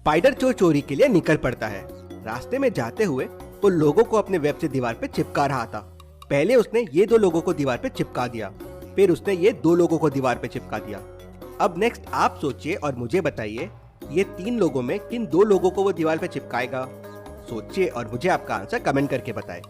Spider चोर चोरी के लिए निकल पड़ता है। रास्ते में जाते हुए वो लोगों को अपने वेब से दीवार पे चिपका रहा था। पहले उसने ये 2 लोगों को दीवार पे चिपका दिया, फिर उसने ये 2 लोगों को दीवार पे चिपका दिया। अब नेक्स्ट आप सोचिए और मुझे बताइए, ये 3 लोगों में किन 2 लोगों को वो दीवार पे चिपकाएगा? सोचिए और मुझे आपका आंसर कमेंट करके बताएं।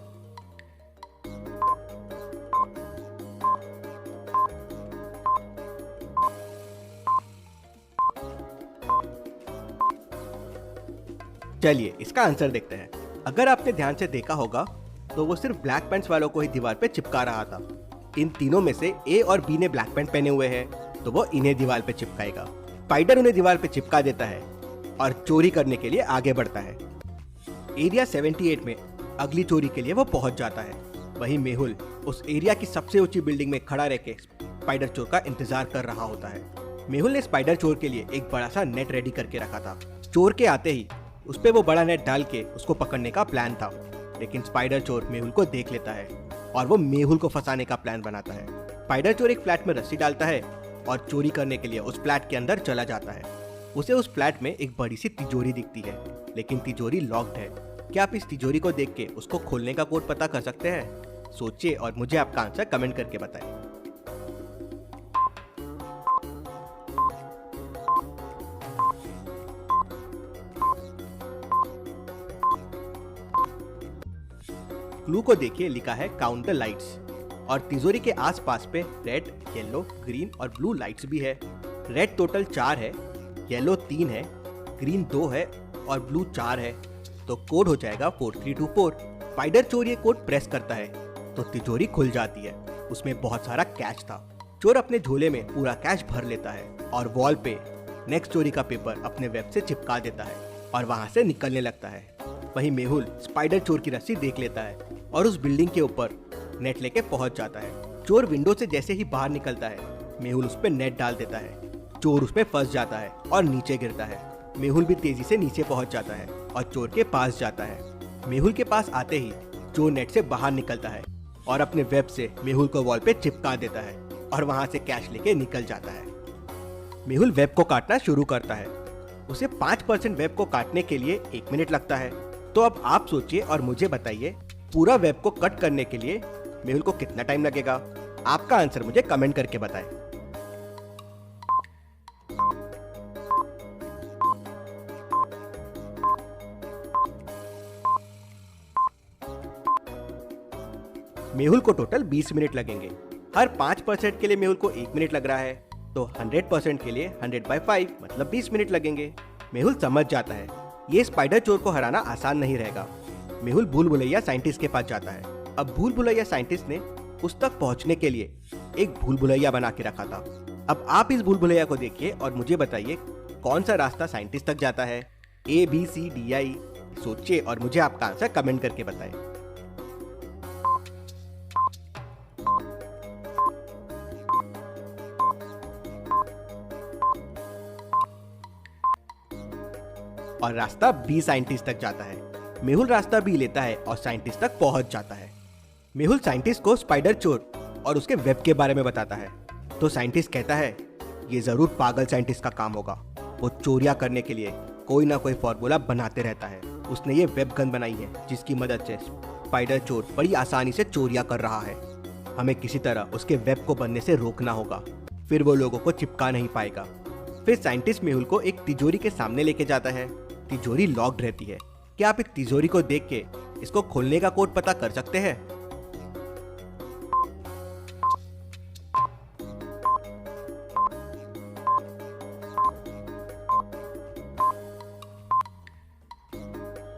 चलिए इसका आंसर देखते हैं। अगर आपने ध्यान से देखा होगा तो वो सिर्फ ब्लैक पैंट्स वालों को ही दीवार पे चिपका रहा था। इन तीनों में से ए और बी ने ब्लैक पैंट पहने हुए हैं, तो वो इन्हें दीवार पे चिपकाएगा। स्पाइडर उन्हें दीवार पे चिपका देता है और चोरी करने के लिए आगे बढ़ता है। एरिया 78 में अगली चोरी के लिए वो पहुंच जाता है। वहीं मेहुल उस एरिया की सबसे ऊंची बिल्डिंग में खड़ा रहकर स्पाइडर चोर का इंतजार कर रहा होता है। मेहुल ने स्पाइडर चोर के लिए एक बड़ा सा नेट रेडी करके रखा था। चोर के आते ही उस पे वो बड़ा नेट डाल के उसको पकड़ने का प्लान था, लेकिन स्पाइडर चोर मेहुल को देख लेता है और वो मेहुल को फंसाने का प्लान बनाता है। स्पाइडर चोर एक फ्लैट में रस्सी डालता है और चोरी करने के लिए उस फ्लैट के अंदर चला जाता है। उसे उस फ्लैट में एक बड़ी सी तिजोरी दिखती है, लेकिन तिजोरी लॉक्ड है। क्या आप इस तिजोरी को देख के उसको खोलने का कोड पता कर सकते हैं? सोचिए और मुझे आपका आंसर कमेंट करके बताएं। क्लू को देखिए, लिखा है काउंट द लाइट्स और तिजोरी के आसपास पे रेड, येलो, ग्रीन और ब्लू लाइट्स भी है। रेड टोटल 4 है, येलो 3 है, ग्रीन 2 है और ब्लू 4 है, तो कोड हो जाएगा 4324। स्पाइडर चोर ये कोड प्रेस करता है तो तिजोरी खुल जाती है। उसमें बहुत सारा कैश था। चोर अपने झोले में पूरा कैश भर लेता है और वॉल पे नेक्स्ट चोरी का पेपर अपने वेब से चिपका देता है और वहां से निकलने लगता है। वहीं मेहुल स्पाइडर चोर की रस्सी देख लेता है और उस बिल्डिंग के ऊपर नेट लेके पहुंच जाता है। चोर विंडो से जैसे ही बाहर निकलता है, मेहुल उस पे नेट डाल देता है। चोर उसमें फंस जाता है और नीचे गिरता है। मेहुल भी तेजी से नीचे पहुंच जाता है और चोर के पास जाता है। मेहुल के पास आते ही चोर नेट से बाहर निकलता है और अपने वेब से मेहुल को वॉल पे चिपका देता है और वहां से कैश लेके निकल जाता है। मेहुल वेब को काटना शुरू करता है। उसे 5% वेब को काटने के लिए 1 मिनट लगता है। तो अब आप सोचिए और मुझे बताइए, पूरा वेब को कट करने के लिए मेहुल को कितना टाइम लगेगा? आपका आंसर मुझे कमेंट करके बताएं। मेहुल को टोटल 20 मिनट लगेंगे। हर 5% के लिए मेहुल को 1 मिनट लग रहा है, तो 100% के लिए 100/5 मतलब 20 मिनट लगेंगे। मेहुल समझ जाता है ये स्पाइडर चोर को हराना आसान नहीं रहेगा। मेहुल भूल भुलैया साइंटिस्ट के पास जाता है। अब भूल भुलैया साइंटिस्ट ने उस तक पहुंचने के लिए एक भूल भुलैया बना के रखा था। अब आप इस भूल भुलैया को देखिए और मुझे बताइए कौन सा रास्ता साइंटिस्ट तक जाता है? ABCDI। सोचिए और मुझे आपका आंसर कमेंट करके बताएं। और रास्ता बी साइंटिस्ट तक जाता है। मेहुल रास्ता बी लेता है और साइंटिस्ट तक पहुंच जाता है। मेहुल साइंटिस्ट को स्पाइडर चोर और उसके वेब के बारे में बताता है, तो साइंटिस्ट कहता है ये जरूर पागल साइंटिस्ट का काम होगा। वो चोरियां करने के लिए कोई ना कोई फॉर्मूला बनाते रहता है। उसने ये वेब गन बनाई है जिसकी मदद से स्पाइडर चोर बड़ी आसानी से चोरियां कर रहा है। हमें किसी तरह उसके वेब को बनने से रोकना होगा, फिर वो लोगों को चिपका नहीं पाएगा। फिर साइंटिस्ट मेहुल को एक तिजोरी के सामने लेके जाता है। तिजोरी लॉक्ड रहती है। क्या आप एक तिजोरी को देख के इसको खोलने का कोड पता कर सकते हैं?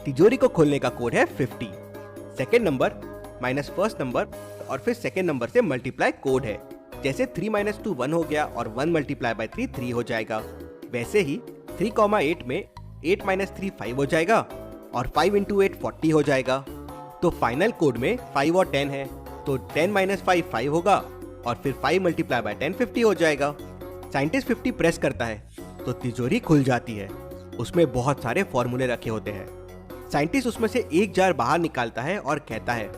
तिजोरी को खोलने का कोड है 50। Second number minus first number और फिर सेकेंड नंबर से मल्टीप्लाई कोड है। जैसे 3 - 2 1 हो गया और 1 × 3 3 हो जाएगा, वैसे ही 3,8 में 8 - 3 5 हो जाएगा और 5 × 8 40 हो जाएगा। तो फाइनल कोड में 5 और 10 है, तो 10 - 5 5 होगा और फिर 5 × 10 50 हो जाएगा। साइंटिस्ट 50 प्रेस करता है तो तिजोरी खुल जाती है। उसमें बहुत सारे फॉर्मूले रखे होते हैं। साइंटिस्ट उसमें से एक जार बाहर निकालता है और कहता है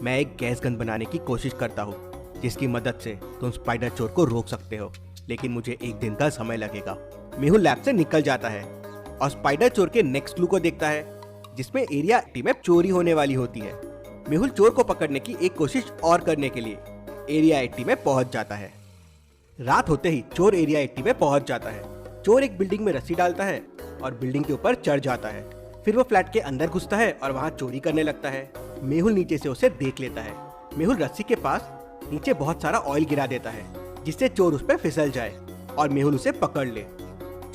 मैं एक गैस गन बनाने की कोशिश करता हूँ जिसकी मदद से तुम स्पाइडर चोर को रोक सकते हो, लेकिन मुझे 1 दिन का समय लगेगा। मेहुल लैब से निकल जाता है। और स्पाइडर चोर के नेक्स्ट क्लू को देखता है, जिसमें एरिया 80 में चोरी होने वाली होती है। मेहुल चोर को पकड़ने की एक कोशिश और करने के लिए एरिया 80 में पहुंच जाता है। रात होते ही चोर एरिया 80 में पहुंच जाता है। चोर एक बिल्डिंग में रस्सी डालता है और बिल्डिंग के ऊपर चढ़ जाता है। फिर वो फ्लैट के अंदर घुसता है और वहाँ चोरी करने लगता है। मेहुल नीचे से उसे देख लेता है। मेहुल रस्सी के पास नीचे बहुत सारा ऑयल गिरा देता है, जिससे चोर उस पर फिसल जाए और मेहुल उसे पकड़ ले।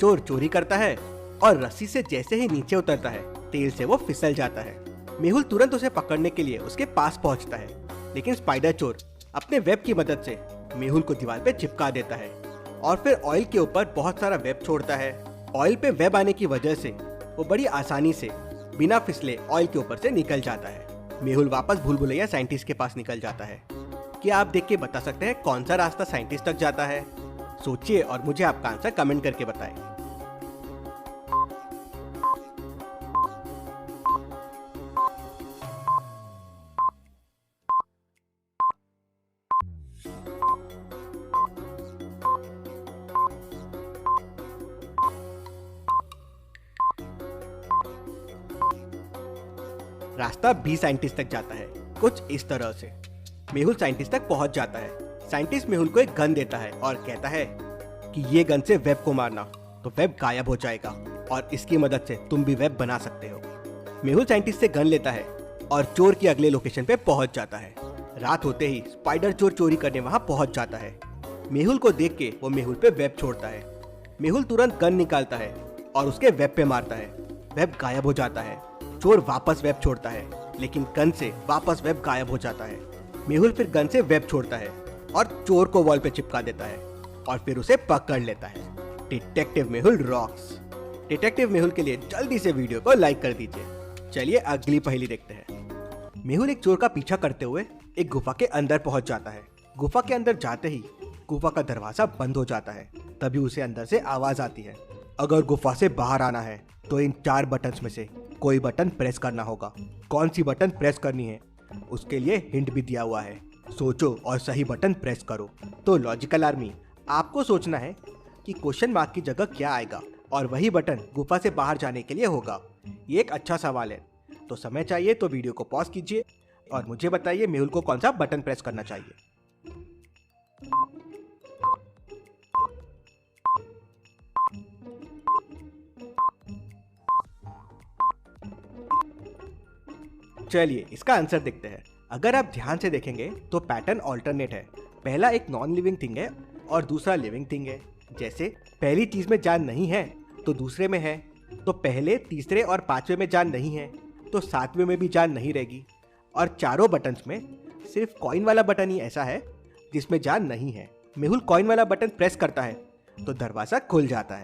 चोर चोरी करता है और रस्सी से जैसे ही नीचे उतरता है, तेल से वो फिसल जाता है। मेहुल तुरंत उसे पकड़ने के लिए उसके पास पहुंचता है, लेकिन स्पाइडर चोर अपने वेब की मदद से मेहुल को दीवार पे चिपका देता है और फिर ऑयल के ऊपर बहुत सारा वेब छोड़ता है। ऑयल पे वेब आने की वजह से वो बड़ी आसानी से बिना फिसले ऑयल के ऊपर से निकल जाता है। मेहुल वापस भूल भुलैया साइंटिस्ट के पास निकल जाता है। क्या आप देख के बता सकते हैं कौन सा रास्ता साइंटिस्ट तक जाता है? सोचिए और मुझे आपका आंसर कमेंट करके बताएं। रास्ता भी साइंटिस्ट तक जाता है, कुछ इस तरह से। मेहुल साइंटिस्ट तक पहुंच जाता है। साइंटिस्ट मेहुल को एक गन देता है और कहता है कि ये गन से वेब को मारना तो वेब गायब हो जाएगा और इसकी मदद से तुम भी वेब बना सकते हो। मेहुल साइंटिस्ट से गन लेता है और चोर की अगले लोकेशन पे पहुंच जाता है। रात होते ही स्पाइडर चोर चोरी करने वहां पहुंच जाता है। मेहुल को देख के वो मेहुल पे वेब छोड़ता है। मेहुल तुरंत गन निकालता है और उसके वेब पे मारता है। वेब गायब हो जाता है। चोर वापस वेब छोड़ता है, लेकिन गन से वापस वेब गायब हो जाता है। मेहुल फिर गन से वेब छोड़ता है और चोर को वॉल पे चिपका देता है और फिर उसे पकड़ लेता है। Detective Mehul rocks. Detective Mehul के लिए जल्दी से वीडियो को लाइक कर दीजिए। चलिए अगली पहेली देखते हैं। मेहुल एक चोर का पीछा करते हुए एक गुफा के अंदर पहुंच जाता है। गुफा के अंदर जाते ही गुफा का दरवाजा बंद हो जाता है। तभी उसे अंदर से आवाज आती है, अगर गुफा से बाहर आना है तो इन 4 बटन्स में से कोई बटन प्रेस करना होगा। कौन सी बटन प्रेस करनी है उसके लिए हिंट भी दिया हुआ है। सोचो और सही बटन प्रेस करो। तो लॉजिकल आर्मी, आपको सोचना है कि क्वेश्चन मार्क की जगह क्या आएगा और वही बटन गुफा से बाहर जाने के लिए होगा। ये एक अच्छा सवाल है, तो समय चाहिए तो वीडियो को पॉज कीजिए और मुझे बताइए मेहुल को कौन सा बटन प्रेस करना चाहिए। चलिए इसका आंसर देखते हैं। अगर आप ध्यान से देखेंगे तो पैटर्न ऑल्टरनेट है। पहला एक नॉन लिविंग थिंग है और दूसरा लिविंग थिंग है। जैसे पहली चीज में जान नहीं है तो दूसरे में है, तो पहले, तीसरे और 5वें में जान नहीं है तो 7वें में भी जान नहीं रहेगी। और चारों बटन्स में सिर्फ कॉइन वाला बटन ही ऐसा है जिसमें जान नहीं है। मेहुल कॉइन वाला बटन प्रेस करता है तो दरवाजा खुल जाता है।